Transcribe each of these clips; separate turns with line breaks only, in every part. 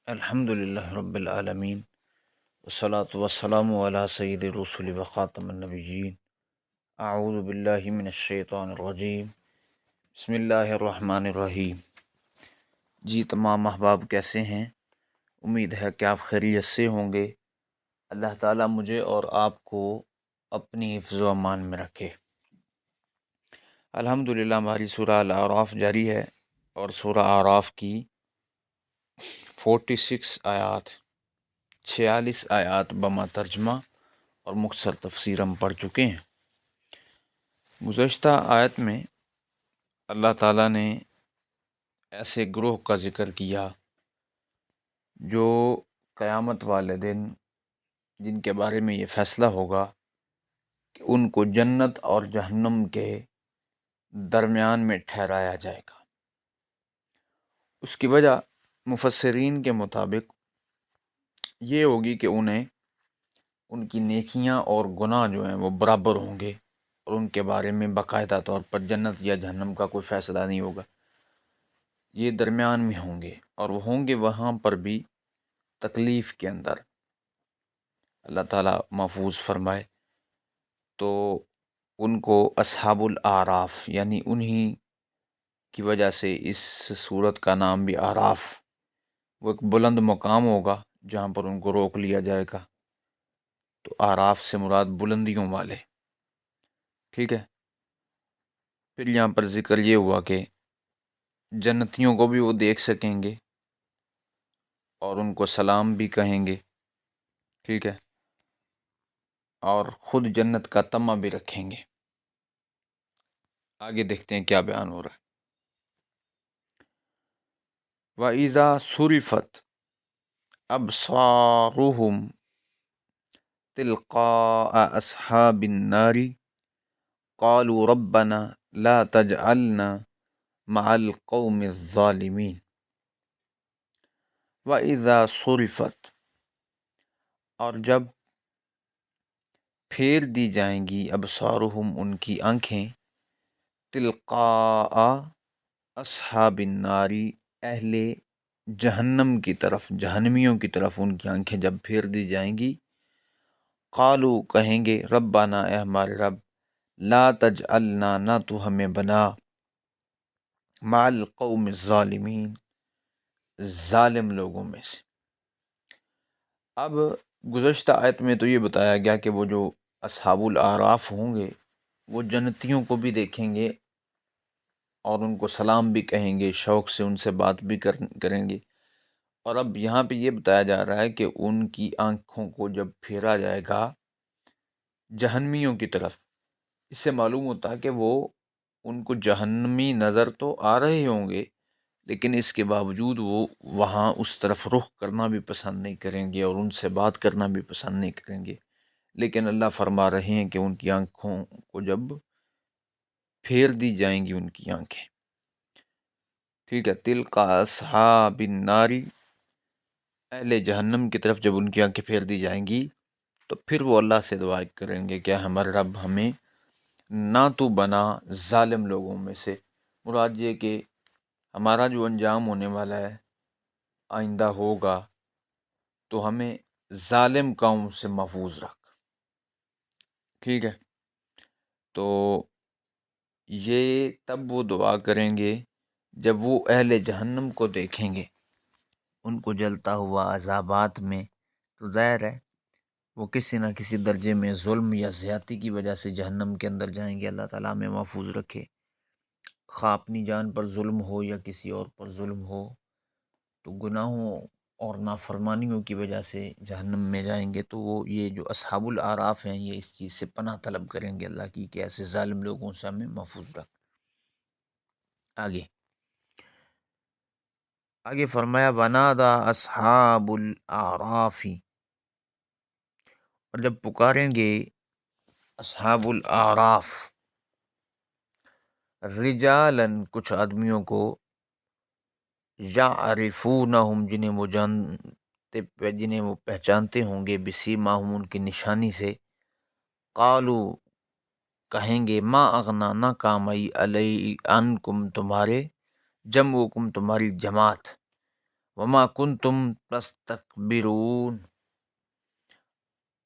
الحمد للہ رب العالمین والصلاة والسلام علی سید الرسل وخاتم النبیین اعوذ باللہ من الشیطان الرجیم بسم اللہ الرحمن الرحیم۔ جی تمام احباب کیسے ہیں؟ امید ہے کہ آپ خیریت سے ہوں گے۔ اللہ تعالیٰ مجھے اور آپ کو اپنی حفظ و امان میں رکھے۔ الحمدللہ ہماری سورہ الاعراف جاری ہے اور سورہ اعراف کی 46 آیات 46 آیات بما ترجمہ اور مختصر تفسیر ہم پڑھ چکے ہیں۔ گزشتہ آیت میں اللہ تعالیٰ نے ایسے گروہ کا ذکر کیا جو قیامت والے دن جن کے بارے میں یہ فیصلہ ہوگا کہ ان کو جنت اور جہنم کے درمیان میں ٹھہرایا جائے گا۔ اس کی وجہ مفسرین کے مطابق یہ ہوگی کہ انہیں ان کی نیکیاں اور گناہ جو ہیں وہ برابر ہوں گے اور ان کے بارے میں باقاعدہ طور پر جنت یا جہنم کا کوئی فیصلہ نہیں ہوگا، یہ درمیان میں ہوں گے اور وہ ہوں گے وہاں پر بھی تکلیف کے اندر۔ اللہ تعالیٰ محفوظ فرمائے۔ تو ان کو اصحاب الاعراف یعنی انہی کی وجہ سے اس صورت کا نام بھی اعراف، وہ ایک بلند مقام ہوگا جہاں پر ان کو روک لیا جائے گا۔ تو اعراف سے مراد بلندیوں والے، ٹھیک ہے۔ پھر یہاں پر ذکر یہ ہوا کہ جنتیوں کو بھی وہ دیکھ سکیں گے اور ان کو سلام بھی کہیں گے، ٹھیک ہے، اور خود جنت کا طمع بھی رکھیں گے۔ آگے دیکھتے ہیں کیا بیان ہو رہا ہے۔ وَإِذَا صُرِفَتْ أَبْصَارُهُمْ تِلْقَاءَ أَصْحَابِ النَّارِ قَالُوا رَبَّنَا لَا تَجْعَلْنَا مَعَ الْقَوْمِ الظَّالِمِينَ۔ وَإِذَا صُرِفَتْ، اور جب پھیر دی جائیں گی، ابصارہم ان کی آنکھیں، تلقاء اصحاب النار اہل جہنم کی طرف، جہنمیوں کی طرف ان کی آنکھیں جب پھیر دی جائیں گی، قالو کہیں گے، ربنا اے ہمارے رب، لا تجعلنا نہ تو ہمیں بنا، مع القوم الظالمین ظالم لوگوں میں سے۔ اب گزشتہ آیت میں تو یہ بتایا گیا کہ وہ جو اصحاب الاعراف ہوں گے وہ جنتیوں کو بھی دیکھیں گے اور ان کو سلام بھی کہیں گے، شوق سے ان سے بات بھی کریں گے۔ اور اب یہاں پہ یہ بتایا جا رہا ہے کہ ان کی آنکھوں کو جب پھیرا جائے گا جہنمیوں کی طرف، اس سے معلوم ہوتا ہے کہ وہ ان کو جہنمی نظر تو آ رہے ہوں گے، لیکن اس کے باوجود وہ وہاں اس طرف رخ کرنا بھی پسند نہیں کریں گے اور ان سے بات کرنا بھی پسند نہیں کریں گے۔ لیکن اللہ فرما رہے ہیں کہ ان کی آنکھوں کو جب پھیر دی جائیں گی ان کی آنکھیں، ٹھیک ہے، تلقا اصحاب النار اہل جہنم کی طرف جب ان کی آنکھیں پھیر دی جائیں گی تو پھر وہ اللہ سے دعا کریں گے کہ ہمارے رب ہمیں نہ تو بنا ظالم لوگوں میں سے۔ مراد یہ کہ ہمارا جو انجام ہونے والا ہے آئندہ ہوگا تو ہمیں ظالم قوم سے محفوظ رکھ، ٹھیک ہے۔ تو یہ تب وہ دعا کریں گے جب وہ اہل جہنم کو دیکھیں گے ان کو جلتا ہوا عذابات میں، تو ظاہر ہے وہ کسی نہ کسی درجے میں ظلم یا زیادتی کی وجہ سے جہنم کے اندر جائیں گے۔ اللہ تعالیٰ ہمیں محفوظ رکھے، خواہ اپنی جان پر ظلم ہو یا کسی اور پر ظلم ہو، تو گناہوں اور نافرمانیوں کی وجہ سے جہنم میں جائیں گے تو وہ یہ جو اصحاب الاعراف ہیں یہ اس چیز سے پناہ طلب کریں گے اللہ کی کہ ایسے ظالم لوگوں سے ہمیں محفوظ رکھ۔ آگے فرمایا ونادا اصحاب الاعراف، اور جب پکاریں گے اصحاب الاعراف رجالن کچھ آدمیوں کو، یعرفونہم جنہیں وہ پہچانتے ہوں گے، بسیماہم ان کی نشانی سے، قالو کہیں گے، ما اغنا نہ کام آئی علی عنکم تمہارے، جمعکم تمہاری جماعت، وما کنتم تستکبرون،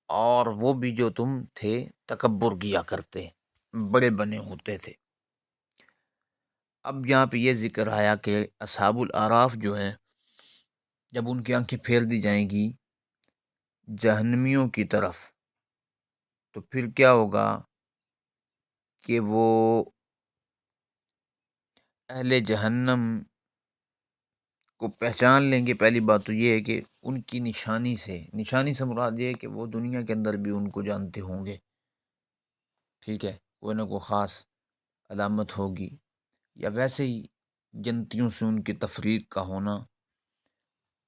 اور وہ بھی جو تم تھے تکبر کیا کرتے، بڑے بنے ہوتے تھے۔ اب یہاں پہ یہ ذکر آیا کہ اصحاب الاعراف جو ہیں، جب ان کی آنکھیں پھیر دی جائیں گی جہنمیوں کی طرف، تو پھر کیا ہوگا کہ وہ اہل جہنم کو پہچان لیں گے۔ پہلی بات تو یہ ہے کہ ان کی نشانی سے مراد یہ ہے کہ وہ دنیا کے اندر بھی ان کو جانتے ہوں گے، ٹھیک ہے، کوئی نہ کوئی خاص علامت ہوگی، یا ویسے ہی جنتیوں سے ان کی تفریق کا ہونا،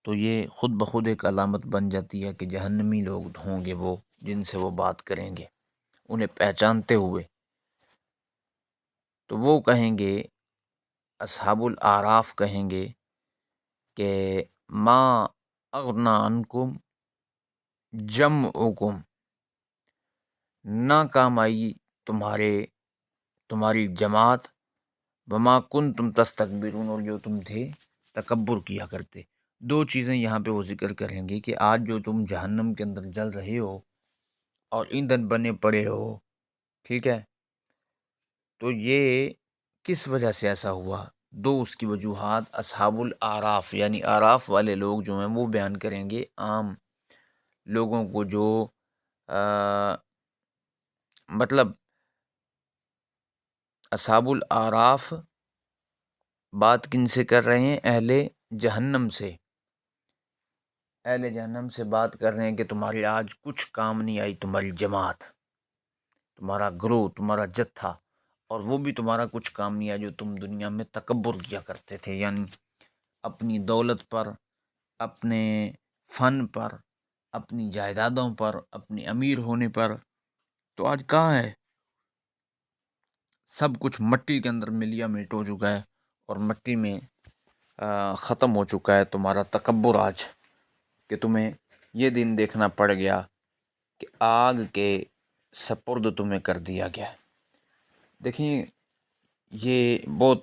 تو یہ خود بخود ایک علامت بن جاتی ہے کہ جہنمی لوگ ہوں گے وہ، جن سے وہ بات کریں گے انہیں پہچانتے ہوئے۔ تو وہ کہیں گے، اصحاب الاعراف کہیں گے کہ ما اغنا عنکم جمعکم، نہ کام آئی تمہاری جماعت، وما کنتم تستکبرون، اور جو تم تھے تکبر کیا کرتے۔ دو چیزیں یہاں پہ وہ ذکر کریں گے کہ آج جو تم جہنم کے اندر جل رہے ہو اور ایندھن بنے پڑے ہو، ٹھیک ہے، تو یہ کس وجہ سے ایسا ہوا؟ دو اس کی وجوہات اصحاب الاعراف یعنی اعراف والے لوگ جو ہیں وہ بیان کریں گے۔ عام لوگوں کو جو مطلب اصحاب الاعراف بات کن سے کر رہے ہیں؟ اہل جہنم سے، اہل جہنم سے بات کر رہے ہیں کہ تمہاری آج کچھ کام نہیں آئی تمہاری جماعت، تمہارا گروہ، تمہارا جتھا، اور وہ بھی تمہارا کچھ کام نہیں آیا جو تم دنیا میں تکبر کیا کرتے تھے، یعنی اپنی دولت پر، اپنے فن پر، اپنی جائیدادوں پر، اپنی امیر ہونے پر۔ تو آج کہاں ہے؟ سب کچھ مٹی کے اندر ملیا میٹ ہو چکا ہے، اور مٹی میں ختم ہو چکا ہے تمہارا تکبر آج، کہ تمہیں یہ دن دیکھنا پڑ گیا کہ آگ کے سپرد تمہیں کر دیا گیا۔ دیکھیں، یہ بہت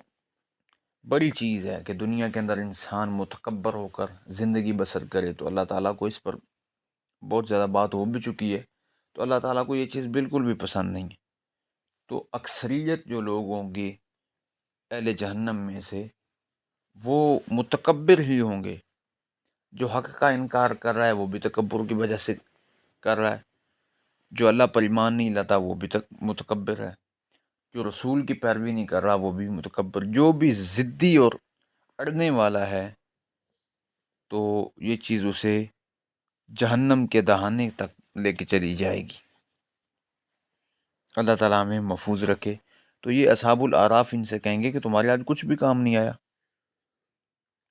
بڑی چیز ہے کہ دنیا کے اندر انسان متکبر ہو کر زندگی بسر کرے، تو اللہ تعالیٰ کو اس پر بہت زیادہ بات ہو بھی چکی ہے، تو اللہ تعالیٰ کو یہ چیز بالکل بھی پسند نہیں ہے۔ تو اکثریت جو لوگ ہوں گے اہل جہنم میں سے، وہ متکبر ہی ہوں گے۔ جو حق کا انکار کر رہا ہے وہ بھی تکبر کی وجہ سے کر رہا ہے، جو اللہ پر ایمان نہیں لاتا وہ بھی متکبر ہے، جو رسول کی پیروی نہیں کر رہا وہ بھی متکبر، جو بھی ضدی اور اڑنے والا ہے، تو یہ چیز اسے جہنم کے دہانے تک لے کے چلی جائے گی۔ اللہ تعالیٰ ہمیں محفوظ رکھے۔ تو یہ اصحاب الاعراف ان سے کہیں گے کہ تمہارے آج کچھ بھی کام نہیں آیا،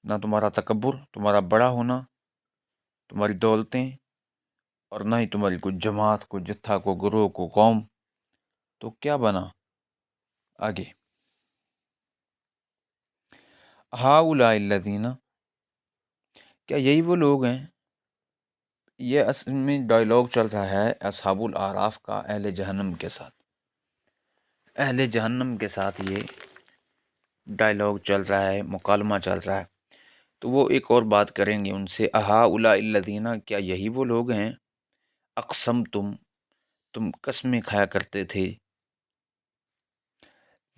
نہ تمہارا تکبر، تمہارا بڑا ہونا، تمہاری دولتیں، اور نہ ہی تمہاری کوئی جماعت، کوئی جتھا، کو گروہ، کو قوم، تو کیا بنا آگے؟ ہؤلاء الذین، کیا یہی وہ لوگ ہیں؟ یہ اصل میں ڈائلاگ چل رہا ہے اصحاب الاعراف کا اہل جہنم کے ساتھ، اہل جہنم کے ساتھ یہ ڈائلاگ چل رہا ہے، مکالمہ چل رہا ہے۔ تو وہ ایک اور بات کریں گے ان سے، ہؤلاء الذین، کیا یہی وہ لوگ ہیں، تم قسمیں کھایا کرتے تھے،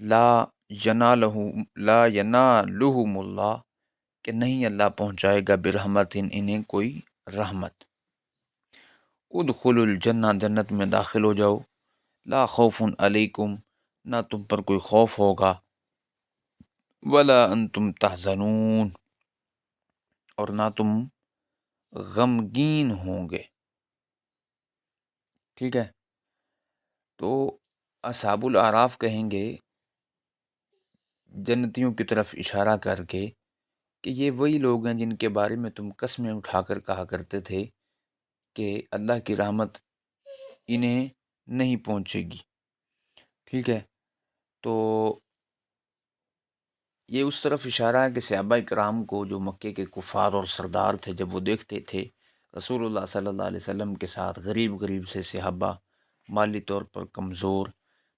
لا ینالہم اللہ، کہ نہیں اللہ پہنچائے گا برحمت انہیں کوئی رحمت، ادخلوا الجنہ، جنت میں داخل ہو جاؤ، لا خوف علیکم، نہ تم پر کوئی خوف ہوگا، ولا انتم تحزنون، اور نہ تم غمگین ہوں گے، ٹھیک ہے۔ تو اصحاب الاعراف کہیں گے جنتیوں کی طرف اشارہ کر کے کہ یہ وہی لوگ ہیں جن کے بارے میں تم قسمیں اٹھا کر کہا کرتے تھے کہ اللہ کی رحمت انہیں نہیں پہنچے گی، ٹھیک ہے۔ تو یہ اس طرف اشارہ ہے کہ صحابہ کرام کو، جو مکے کے کفار اور سردار تھے، جب وہ دیکھتے تھے رسول اللہ صلی اللہ علیہ وسلم کے ساتھ غریب غریب سے صحابہ، مالی طور پر کمزور،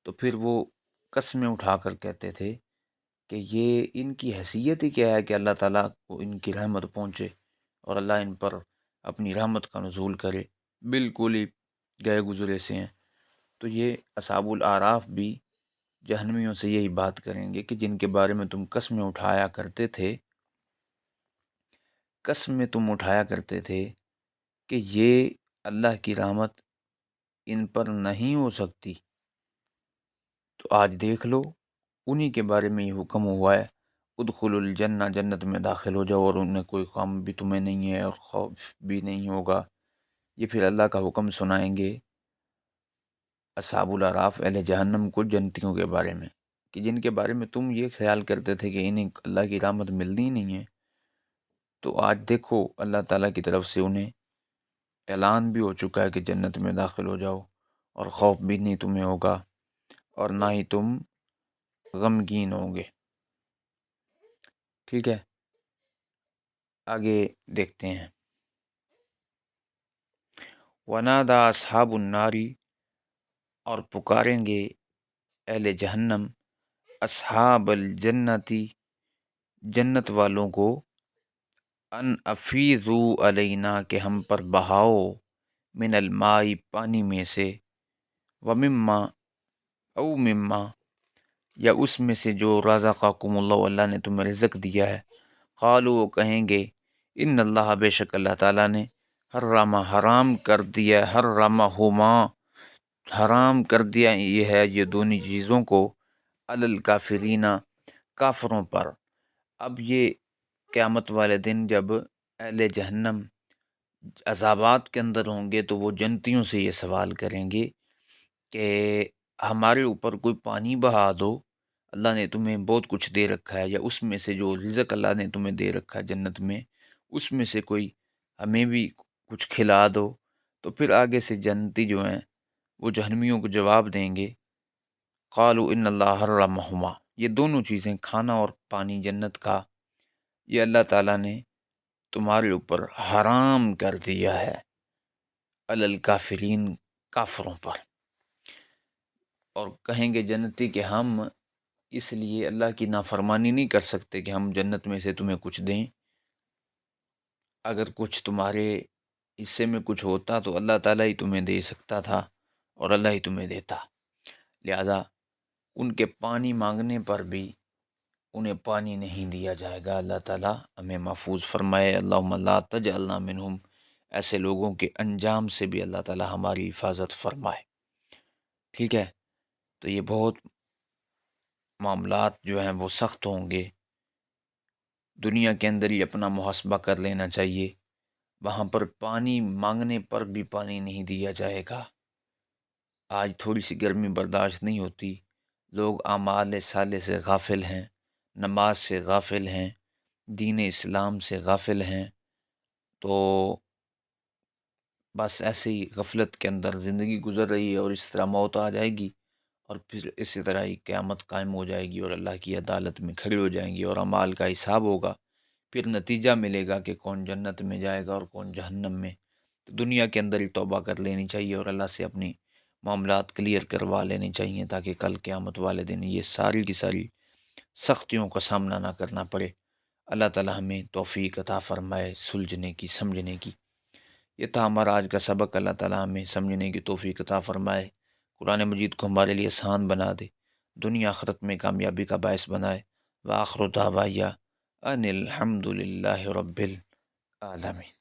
تو پھر وہ قسمیں اٹھا کر کہتے تھے کہ یہ ان کی حیثیت ہی کیا ہے کہ اللہ تعالیٰ کو ان کی رحمت پہنچے اور اللہ ان پر اپنی رحمت کا نزول کرے، بالکل ہی گئے گزرے سے ہیں۔ تو یہ اصحاب الاعراف بھی جہنمیوں سے یہی بات کریں گے کہ جن کے بارے میں تم قسمیں اٹھایا کرتے تھے، قسمیں تم اٹھایا کرتے تھے کہ یہ اللہ کی رحمت ان پر نہیں ہو سکتی، تو آج دیکھ لو انہی کے بارے میں یہ حکم ہوا ہے، ادخلوا الجنہ، جنت میں داخل ہو جاؤ، اور انہیں کوئی غم بھی تمہیں نہیں ہے اور خوف بھی نہیں ہوگا۔ یہ پھر اللہ کا حکم سنائیں گے اصحاب الاعراف اہل جہنم کو جنتیوں کے بارے میں، کہ جن کے بارے میں تم یہ خیال کرتے تھے کہ انہیں اللہ کی رحمت ملنی ہی نہیں ہے، تو آج دیکھو اللہ تعالیٰ کی طرف سے انہیں اعلان بھی ہو چکا ہے کہ جنت میں داخل ہو جاؤ، اور خوف بھی نہیں تمہیں ہوگا اور نہ ہی تم غمگین ہوں گے۔ ٹھیک ہے، آگے دیکھتے ہیں۔ وَنَادَى أَصْحَابُ النَّارِ، اور پکاریں گے اہل جہنم، اصحاب الجنتی، جنت والوں کو، ان افیضوا علینا، کہ ہم پر بہاؤ، من الماء، پانی میں سے، ومما، او مما، یا اس میں سے جو رزقکم اللہ، اللہ نے تمہیں رزق دیا ہے۔ قالوا، وہ کہیں گے، ان اللہ، بے شک اللہ تعالیٰ نے، حرام کر دیا، حرمہما، حرام کر دیا یہ ہے یہ دونوں چیزوں کو، علی الکافرین، کافروں پر۔ اب یہ قیامت والے دن جب اہل جہنم عذابات کے اندر ہوں گے تو وہ جنتیوں سے یہ سوال کریں گے کہ ہمارے اوپر کوئی پانی بہا دو، اللہ نے تمہیں بہت کچھ دے رکھا ہے، یا اس میں سے جو رزق اللہ نے تمہیں دے رکھا ہے جنت میں، اس میں سے کوئی ہمیں بھی کچھ کھلا دو۔ تو پھر آگے سے جنتی جو ہیں وہ جہنمیوں کو جواب دیں گے، قالوا ان اللہ حرمہما، یہ دونوں چیزیں، کھانا اور پانی جنت کا، یہ اللہ تعالیٰ نے تمہارے اوپر حرام کر دیا ہے، علی الکافرین، کافروں پر۔ اور کہیں گے جنتی کہ ہم اس لیے اللہ کی نافرمانی نہیں کر سکتے کہ ہم جنت میں سے تمہیں کچھ دیں، اگر کچھ تمہارے حصے میں کچھ ہوتا تو اللہ تعالیٰ ہی تمہیں دے سکتا تھا اور اللہ ہی تمہیں دیتا، لہذا ان کے پانی مانگنے پر بھی انہیں پانی نہیں دیا جائے گا۔ اللہ تعالیٰ ہمیں محفوظ فرمائے، اللہم لا تجعلنا منہم، ایسے لوگوں کے انجام سے بھی اللہ تعالیٰ ہماری حفاظت فرمائے۔ ٹھیک ہے، تو یہ بہت معاملات جو ہیں وہ سخت ہوں گے، دنیا کے اندر ہی اپنا محاسبہ کر لینا چاہیے، وہاں پر پانی مانگنے پر بھی پانی نہیں دیا جائے گا۔ آج تھوڑی سی گرمی برداشت نہیں ہوتی، لوگ اعمال صالح سے غافل ہیں، نماز سے غافل ہیں، دین اسلام سے غافل ہیں، تو بس ایسے ہی غفلت کے اندر زندگی گزر رہی ہے، اور اس طرح موت آ جائے گی، اور پھر اسی طرح ہی قیامت قائم ہو جائے گی اور اللہ کی عدالت میں کھڑے ہو جائیں گی اور اعمال کا حساب ہوگا، پھر نتیجہ ملے گا کہ کون جنت میں جائے گا اور کون جہنم میں۔ تو دنیا کے اندر ہی توبہ کر لینی چاہیے اور اللہ سے اپنی معاملات کلیئر کروا لینے چاہیے، تاکہ کل قیامت والے دن یہ ساری کی ساری سختیوں کا سامنا نہ کرنا پڑے۔ اللہ تعالی ہمیں توفیق عطا فرمائے سلجھنے کی، سمجھنے کی۔ یہ تھا ہمارا آج کا سبق، اللہ تعالی ہمیں سمجھنے کی توفیق عطا فرمائے، قرآن مجید کو ہمارے لیے آسان بنا دے، دنیا آخرت میں کامیابی کا باعث بنائے۔ وآخر دعوایا ان الحمد للہ رب العالمین۔